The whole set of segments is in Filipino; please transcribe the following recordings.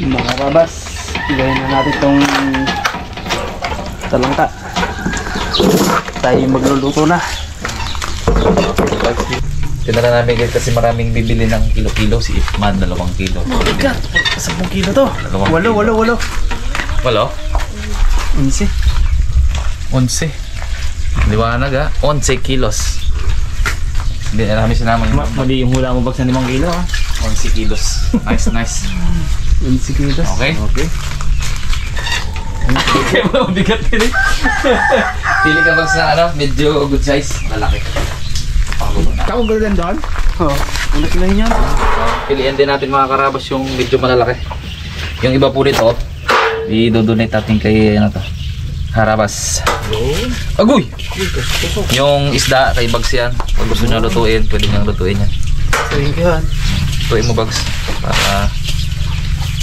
Mga kabas, gawin na natin itong talangka. Tayo magluluto na. Tinala namin kasi maraming bibili ng kilo-kilo. Si Ifman, 2 kilo. Oh my God! 10 kilo to. 8. Walo? 11. 11. Liwanag ha? 11 kilos. Hindi na namin sinama yung Mali yung hula mo bagsa 5 kilo ha? 11 kilos. Nice, nice. 11 kilos. Okay? Okay. Kaya mo bigat din eh. Pili ka ba sa medyo good size? Malaki. Pangulo na. Ikaw ba rin doon? Oo. Ano sila yan? Pilihan din natin mga karabas yung medyo malalaki. Yung iba po nito, i-donate natin kay Harabas. Agoy! Yung isda kay Bags yan. Pag gusto nyo lutuin, pwede nyo lutuin yan. Thank you han. Lutuin mo Bags. Para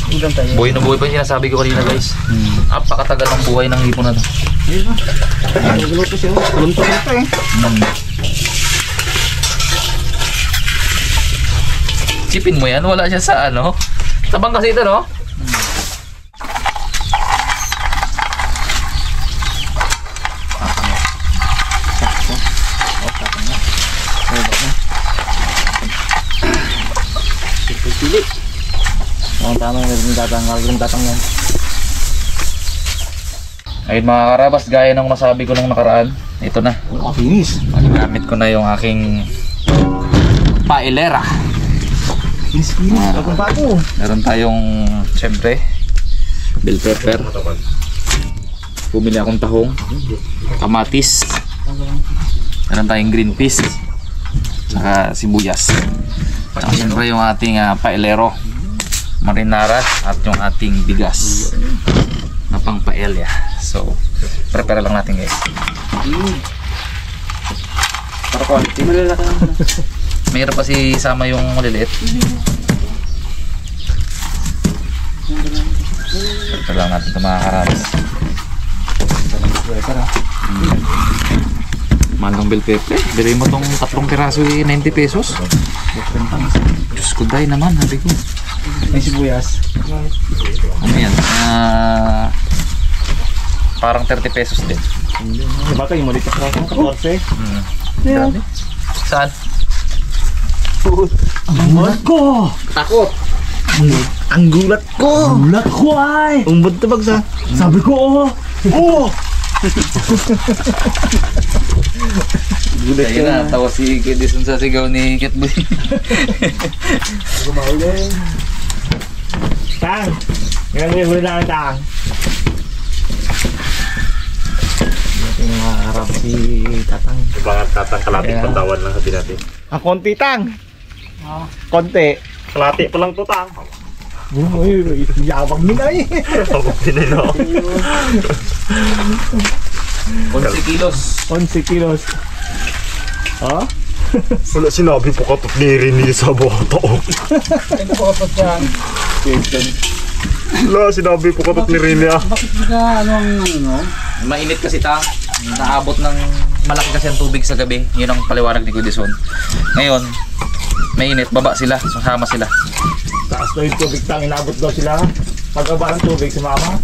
Ulang tayo. buhay na buhay pa yung sinasabi ko kanina guys. Apakatagal ng buhay ng hipon na to. Ayun ha. Nagluto siya. Tulong-tulong eh. Chipin mo yan, wala siya sa Tabang kasi ito no? Pili. Ang tama yung datang yan. Ayun mga karabas, gaya ng nasabi ko nung nakaraan. Ito na. Finish. Gamit ko na yung aking paelera. Finish. Bagong bago. Meron tayong, syempre, bell pepper. Bumili akong tahong, kamatis. Meron tayong green peas. Saka sibuyas. Saka syempre yung ating paelero, marinara at yung ating bigas na pang paella. So, prepare lang natin guys. Para quality. Mayroon pa si sama yung maliliit. Prepare lang natin ito mga karabas. Manong bell pepper. Bili mo tong 3 piraso 90 pesos. Diyos ko dahil naman, sabi ko. May sibuyas. Ano yan? Parang 30 pesos din. Diba ito yung maliit na 14? Grabe. Saan? Ang gulat ko! Takot! Ang gulat ko! Gulat ko ay! Umbod ito bagsa. Sabi ko oh! Ayun na, tawa si Edison sa sigaw ni Kitboy. Gumauling. Tang! Ngayon mo yung huli namin Tang. Ito yung mga harap si Tatang. Ibangat Tatang, kalating pantawan lang sabi natin. Ang konti Tang! Konti. Kalati pa lang to Tang. Uy, yabang nila eh. Pagod din eh no. 11 kilos. 11 kilos. Ha? Wala sinabi po katot ni Rini sa boto. Ito po kapag yan. Wala sinabi po katot ni Rini ah. Bakit ba Mainit kasi naabot ng malaki kasi ang tubig sa gabi. Yun ang paliwanag ni Edison. Ngayon, mainit, baba sila, sasama sila. taas daw yung tubig Tang, inabot daw sila. Pag-aba ng tubig si Mama.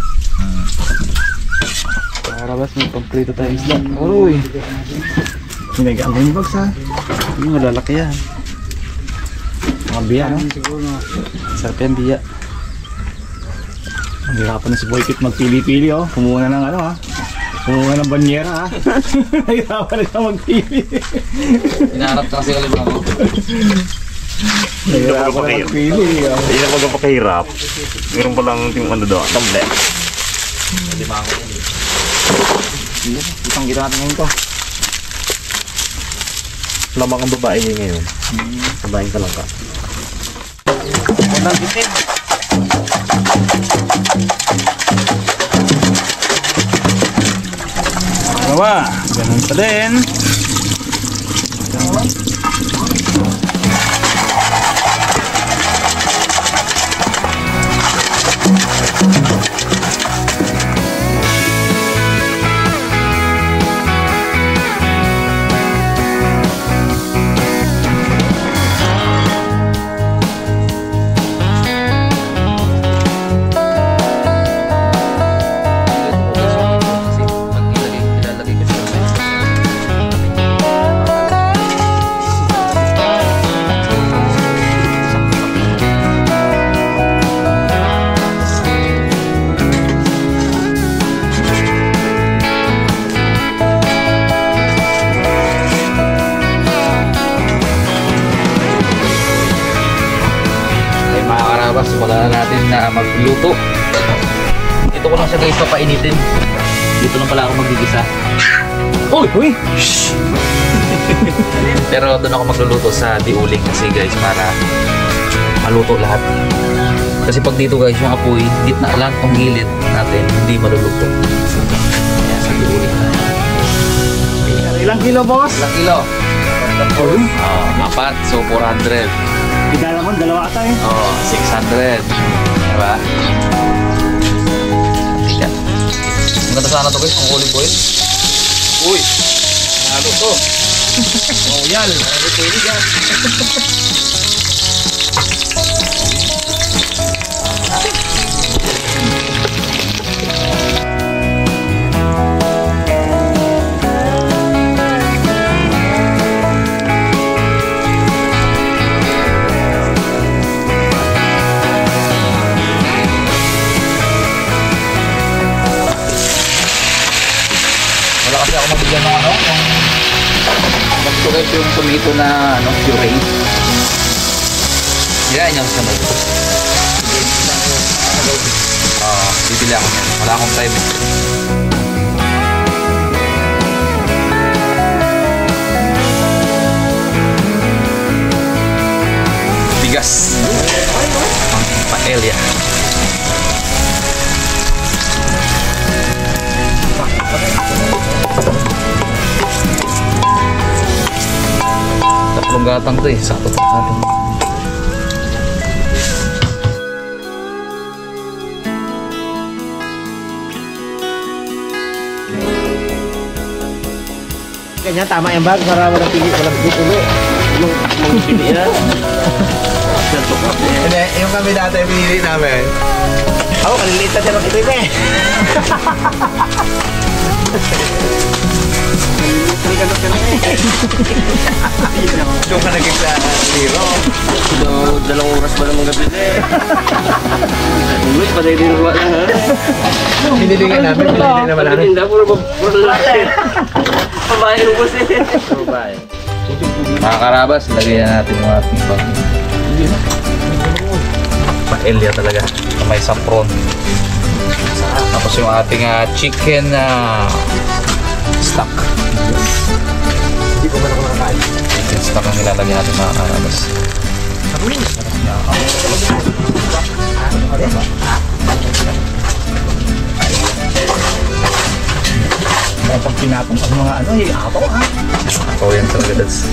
Karabas, may pagprito tayo isla. Uy! Hinagaan ko yung bags ha. Malalaki yan. Mga biya no? Sarap yan biya. Ang hirapan na si Boykit magpili-pili oh. Kumuha na ng ha. Kumuha ng banyera ha. Nahirapan na siya magpili. Hinahanap kasi ulit mga ko. Nahirapan na magpili oh. Hindi na magpapakahirap. Meron pa lang yung doon, tablet. Itang gita natin ngayon to. Lamang ang babae niya ngayon. Sabahin ka lang ka. Unang bitin. Gawa, ganun pa din. simulan na natin na magluto. Ito ko lang siya guys papainitin. Dito lang pala ako magigisa. Uy! Uy! Shhh! Pero doon ako magluluto sa diuling kasi guys para maluto lahat. Kasi pag dito guys yung apoy, gitna lang tong gilid natin, hindi maluluto. Kaya sa diuling na. Ilang kilo, boss? Ilang kilo? Apat, so 400. Hindi naman, dalawa ata eh. 600. Diba? Tika. Ang ganda sana to guys, kung olive oil. Uy! Nalo to. Royal. Olive oil yan. Kasi ako mabigyan ng ano, mag-guys yung tomato na ano, puree. Yan yung sa mag-guys. Bibili ako yan. Wala akong time. Bigas. Ang paella. Tatlong gatang to eh, satu gatang. Kanya tama yung bag para walang pili, walang tulo. Yung pili yan. Hindi, yung kami dati pinili namin. Ako, kaliliit na dyan ang ito eh. Doon ka naging sa zero. Dalawang oras ba namang gabi na eh. Ulit, patay din ruwa na ha. Hinilingan namin, pinili naman namin. Hindi, puro lalaki. Pabahay mo po siya. Pabahay. Mga karabas, lagay na natin yung ating paella talaga. May saffron. Tapos yung ating chicken stock. Hindi ko man ako nakakain. Chicken stock ang ilalagay natin mga karabas. Pag pinatong ang mga ano, apaw ha. Apaw yan talaga dads.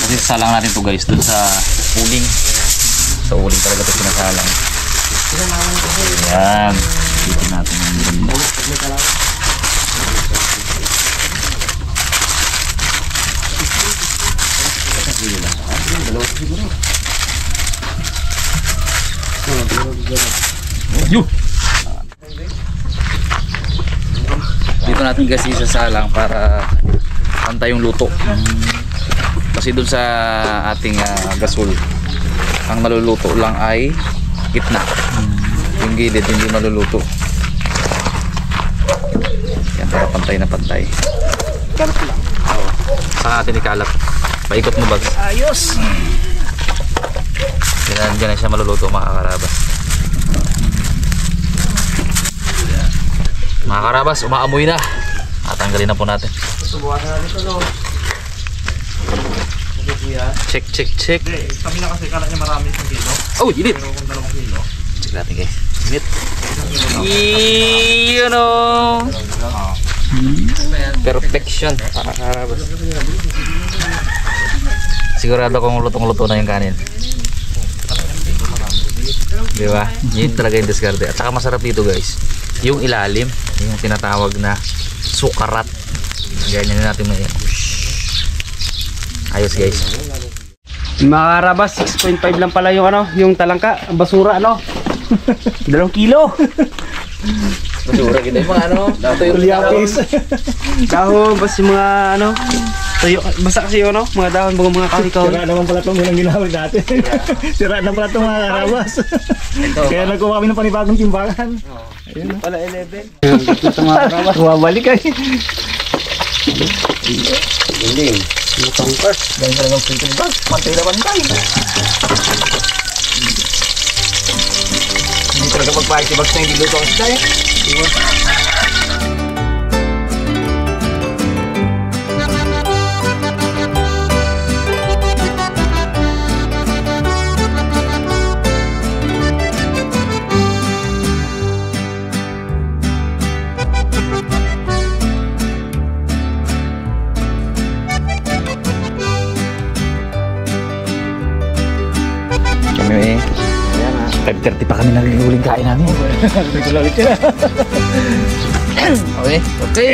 Kasi salang natin to guys dun sa uling. Sa uling talaga ito sinasalang. Yan. Dito natin ang ganda. Yun! Dito natin kasi isasalang para pantay yung luto. Kasi dun sa ating gasol, ang maluluto lang ay gitna. Yung gilid hindi maluluto. Yan, para pantay na pantay. Kalat lang. Oo. Saan natin ikalat? Paikot mo ba? Ayos! Diyan na siya maluluto, mga karabas. Mga karabas, umaamoy na. Tatanggalin na po natin. Subukan na natin ito, no? Check, check, check. Kami na kasi kala niya marami isang kilo. Oh, init! Pero kung 2 kilo. Check natin guys. Init. Iyon o! Perfection. Mga karabas. Sigurado kong lutong-luto na yung kanin. Diba? Yun talaga yung diskarte. At saka masarap dito guys, yung ilalim, yung tinatawag na sukarat. Ganyan na natin ngayon. Ayos guys. Mga karabas, 6.5 lang pala yung ano, yung talangka, basura ano. 2 kilo. Basura kita yung mga ano. Kulyapis. Dahon, basta yung mga ano. Tuyo, basta kasi yun, no? Mga dahon, mga kahoy-kahoy. Sira naman pala itong unang ginawin natin. Sira na pala itong mga karabas. Kaya nagkuha kami ng panibagong timbangan. Ayun pala 11. Ito mga karabas. Wabalik ay. Galing. Lutong first. Dahil na lang ng bag. Pantay na pantay. Hindi talaga magpahit-ibag na yung giluto ang sila eh. Kami 5:30 pa kami naghuling kain namin. Regular ulit sila. Okay, okay.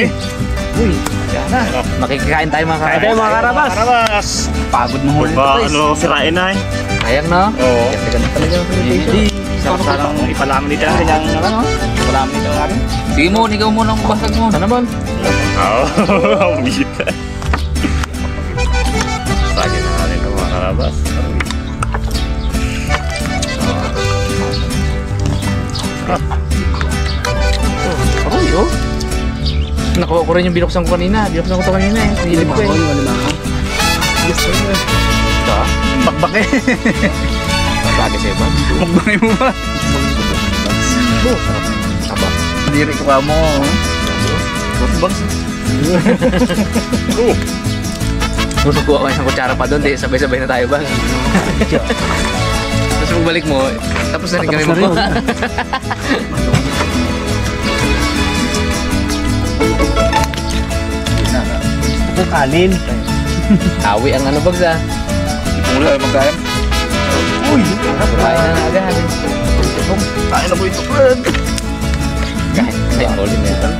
Uy, yan na. Makikikain tayo mga karabas. Kaya tayo mga karabas. Karabas. Pagod ng huli Ba, guys. ano, sirain na eh. Sayang no? Oo. Kasi ganun talaga ang presentation. Sarang ipalaman dito lang. Kanyang ano, ipalaman dito lang. Sige mo, ikaw muna ang basag mo. Sana bon? Oo, umita. Sagin na natin ang mga karabas. Aroy, oh. Nakuha ko rin yung binuksan ko kanina. Binuksan ko ito kanina eh. Nilip ko eh. Ito ah. Bakbak eh. Bagay sa'yo ba? Bakbakay mo ba? Aba. Diri ko ka mo. Bakbak. Nung nagkuha ko isang kutsara pa doon, di sabay-sabay na tayo ba? Tapos magbalik mo, tapos na rin kami mo. Ito kanin. Awi ang ano bagsa. Muli ay magkain. Uy! Kumain na na agad. Kain na po ito, Fred. Kahit ay ulit na yan.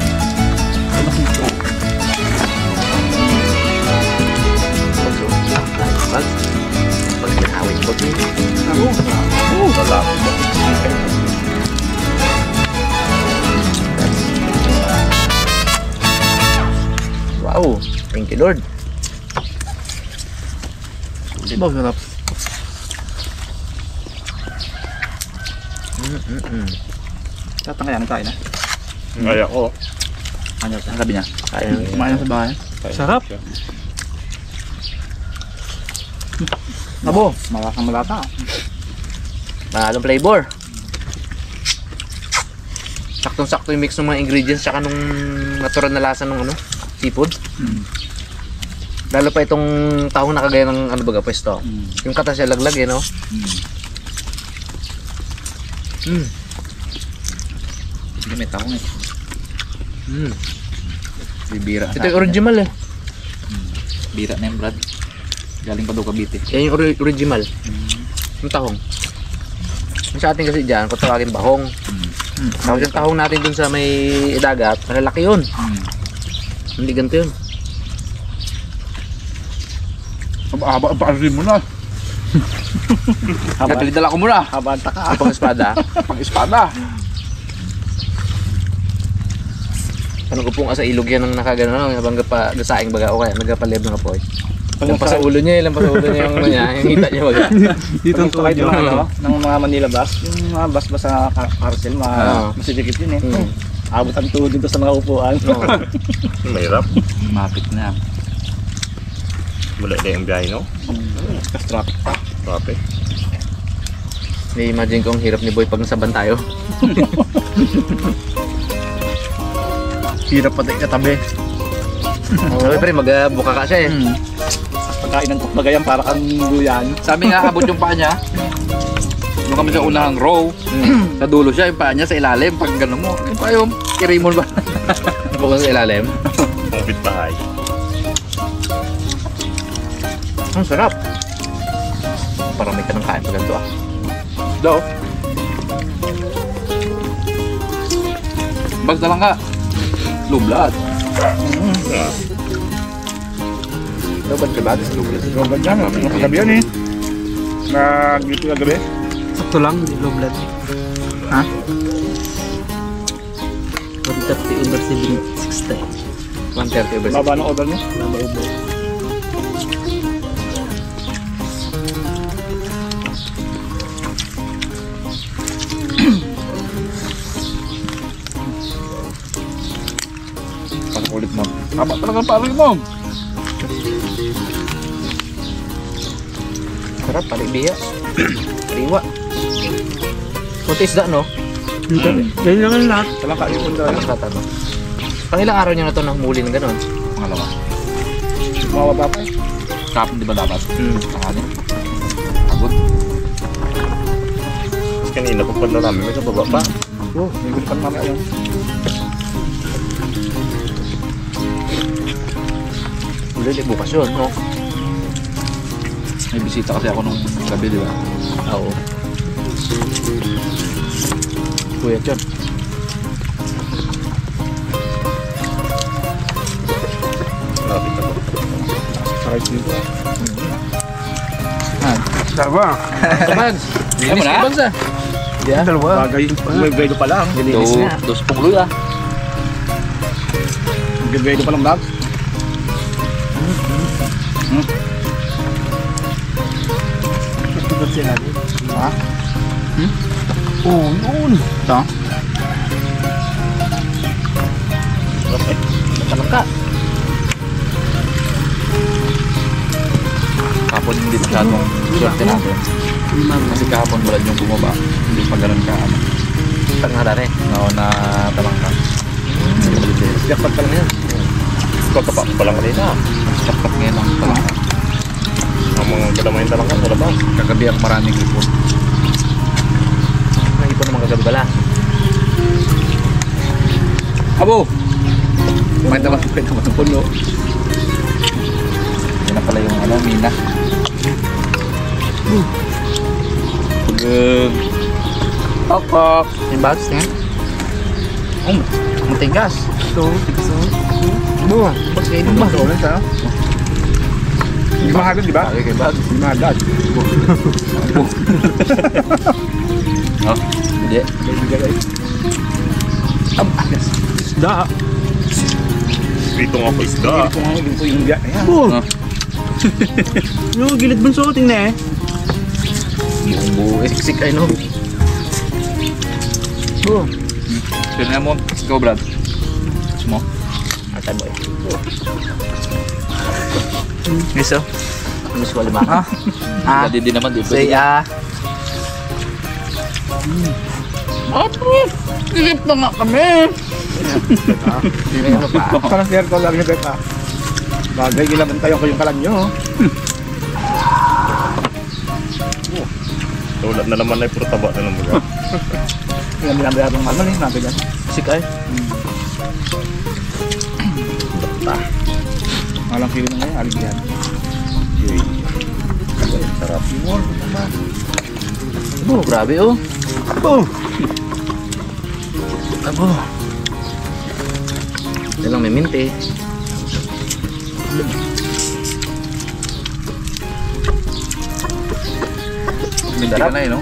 Pag ginawin ko ito. Lalaki ba? Wow! Thank you Lord. Diba, sarap. Tatangkayan tayo na. Kaya ko. Ano sa gabi niya? Kaya kumain sa bahay. Sarap. Abo, malasang malata. Mahalong flavor. Saktong-sakto yung mix ng mga ingredients tsaka nung natural na lasa ng ano, seafood. Lalo pa itong tahong nakagaya ng ano baga pwesto. Yung kata siya laglag eh, no? Hindi may taong eh. Bibira. Ito yung original eh. Bira na yung Brad. Galing pa daw Cavite. Yan yung original. Yung tahong. Sa atin kasi dyan, kung tawagin bahong. Tapos yung tahong natin dun sa may dagat, malalaki yun. Hindi ganito yun. Paarin mo na. Dala ko muna. Haba ang taka. Pang espada. Pang-espada. Tanong ko pong sa ilog yan ang nakagano, habang gasaing baga o kaya nagapalib ng apoy. Lampas sa ulo niya, lampas sa ulo niya yung ano niya, yung hita niya baga. Dito ang tuwid yung ano, ng mga Manila bus, yung mga bus ba sa carousel, masidikit yun eh. Abot ang tuhod dito sa mga upuan. Mahirap. Mapit na. Wala na yung biyahe, no? Tapos traffic pa. Traffic. Imagine ko ang hirap ni Boy pag nasaban tayo. Hirap pati katabi. Sabi pre, magbuka ka siya eh. Pagkain ng tukbagayan para kang guyan. Sabi nga, abot yung paa niya. Nung kami sa unahang row, sa dulo siya, yung paa niya sa ilalim. Pag gano'n mo, yung paa yung kirimon ba? Bukas sa ilalim. Ang bahay. Ang sarap. Parang may ka ng kain pag ganito ah. Daw. Bagda lang ka. Lublad. Dapat ka ba? Lublad. Robad yan, nakagabi yan eh. Nag-dito kagabi. Sakto lang, di low blood. Ha? 130 over 760. 130 over 60. Baba ng order niyo? Baba over. Ulit mo. Tama talaga parang mo. Sarap, palibiya. Paliwa. Kunti isda no? Yan lang ang lahat. Talang kaipon daw. Tapos kata no? Pang ilang araw niya na ito nang huli ng gano'n? Pangalawa. Mawaba pa eh. Kapon di ba dapat? Pangalan. Abot. Kanina pag pala namin, may kababa pa. Oh, may gulo pa naman yan. Huli bukas yun, no? May bisita kasi ako nung gabi, di ba? Oo. Kuya John. Lapit ako. Sakit dito. Dalawa. Tabags. Hindi mo na? Tabags ah. Yeah. Dalawa. Bagay, may grado pa lang. Gilinis nga. Dos pungloy ah. May grado pa lang vlog. Tutugod sila din. Ha? Oo, yun. Ito? Matalangka. Kapon hindi masyadong swerte natin. Kasi kahapon wala yung bumaba. Hindi pa ganun ka ano. Tanghala rin. Na talangka. Hindi malilis. Jackpot pa lang yan. Kakapa pa lang kanina. Kapkat ngayon ang talangka. Ang mga kadamayin talang ka sa labas. Kagabi ang maraming ipon. Nag-ipon naman kagabi bala. Abo! May naman ang puno. Yan na pala yung ano, mina. Pok-pok. Yung bags nga. Matigas. Ito, tigso. Buwan. Bags kayo ba? Ito ulit ha. Hindi mahagad, di ba? Lagi kayo bags. Hindi mahagad. Oh, hindi. Isda. Dito nga po isda. Ito nga dito yung biyak. Ayan. Oh! Ah. Yung gilid bunso, tingnan eh. Buong siksik ay no. Buong. Sino mo? Ikaw, Brad. Gusto mo? Atay boy. Miso? Miso wala ma. Ah. Hindi din naman, di ba? Say Silip na nga kami! Ano pa? Parang sir ko lang nito pa. Bagay, ginabantayan ko yung kalan nyo. Tulad na naman ay puro taba na ng mga. Yung binabayad ng manon eh, nabi yan. Sik ay. Malang kilo na ngayon, aligyan. Sarap. Oh, grabe oh. Oh! Abo. Ito lang may minti. Minti ka na eh, no?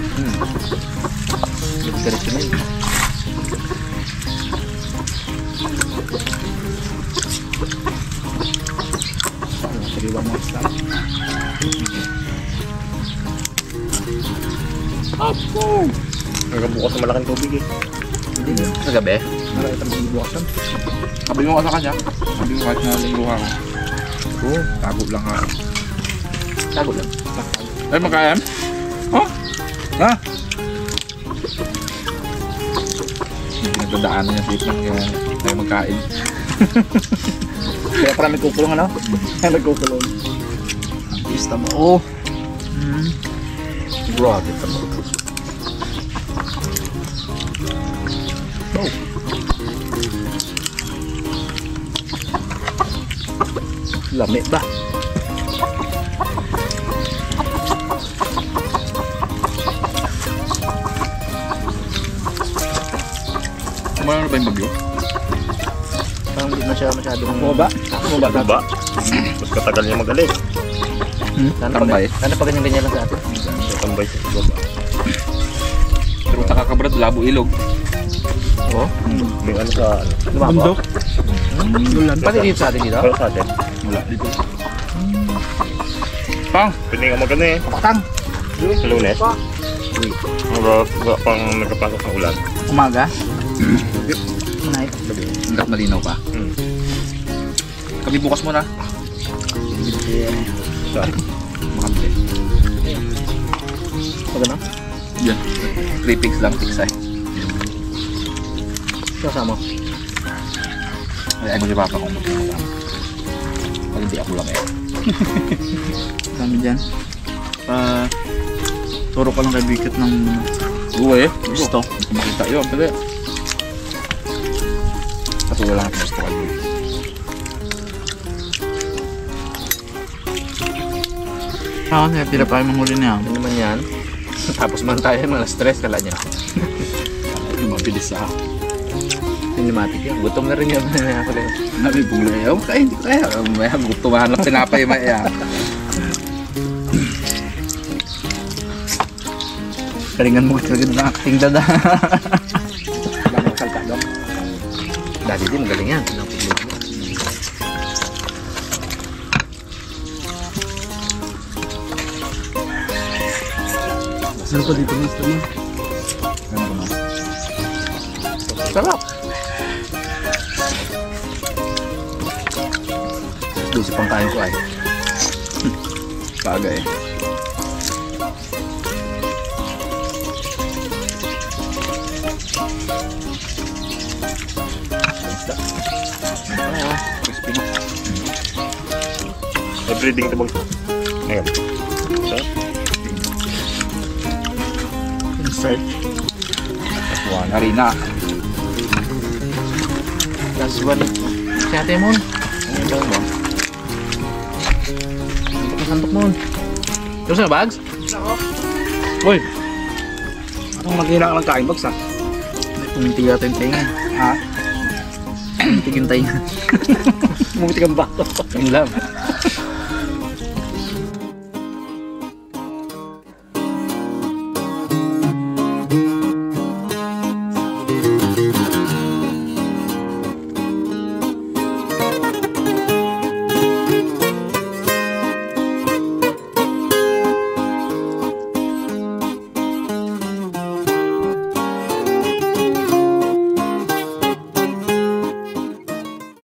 Minti ka rin yun. Sariwa mo sa. Hanggang bukas na malaking tubig eh. Hindi sa gabi. Nakita mo buwasan. Sabi mo ka sa kanya. Sabi mo kahit na lingguha ko. Oo, tago lang ha. Tago lang. Ay, magkain? Oh? Ha? Nagdadaanan niya sa lang kaya tayo magkain. Kaya parang nagkukulong ano? Nagkukulong. Pista mo. Oh. Grabe ka mo. Lami ba? Kumano ba yung bagyo? Parang hindi na siya masyadong... Bumaba? Bumaba. Diba? Mas katagal niya magaling. Tambay. Sana pa ganyan-ganyan lang sa atin. Tambay sa baba. Pero nakakabrad, labo ilog. Oo. May ano sa ano. Bundok. Lulan. Pati dito sa atin dito? Pero sa atin, Wala dito. Pang! pwede nga magano eh. Pakatang. Sa Lunes. Mga pang nagkapasok ng ulan. Umaga. Night. Hanggat malinaw pa. Kami bukas muna. Sa Makabili. Pag ano? Yan. 3 pigs lang, pigsay. Kasama. Ay, mo si Papa kung magkakasama. Pag hindi ako lang eh. Kami dyan. Turo ka lang kay Bikat ng Oo eh. gusto. Makita yun. Pwede. Kasi wala natin gusto kayo. Ah, tira pa yung manghuli niya. Ano naman yan? Tapos man tayo mga stress kala niya. Mabilis ah. Cinematic yan. Gutom na rin yun. Sabi ko lang, ayaw kain, hindi ko kaya. May gusto mahanap tinapay maya. Karingan mo talaga ng acting dada. Lamang salta doon. Dati din magaling yan. Sino ko dito gusto mo? Sarap. Doon si pangkain ko ay. Bagay. Crispy na. breeding ito bang? Ngayon. Sa? Insert. One harina. Last one. Si Ate Mon. Ano daw mo? Santok mo. Terus na bags? Uy! Anong magkira ka lang kain bags ha? Pumunti yata yung tinga. Ha? Pumunti yung tinga. Bumuti kang bato. Yun lang.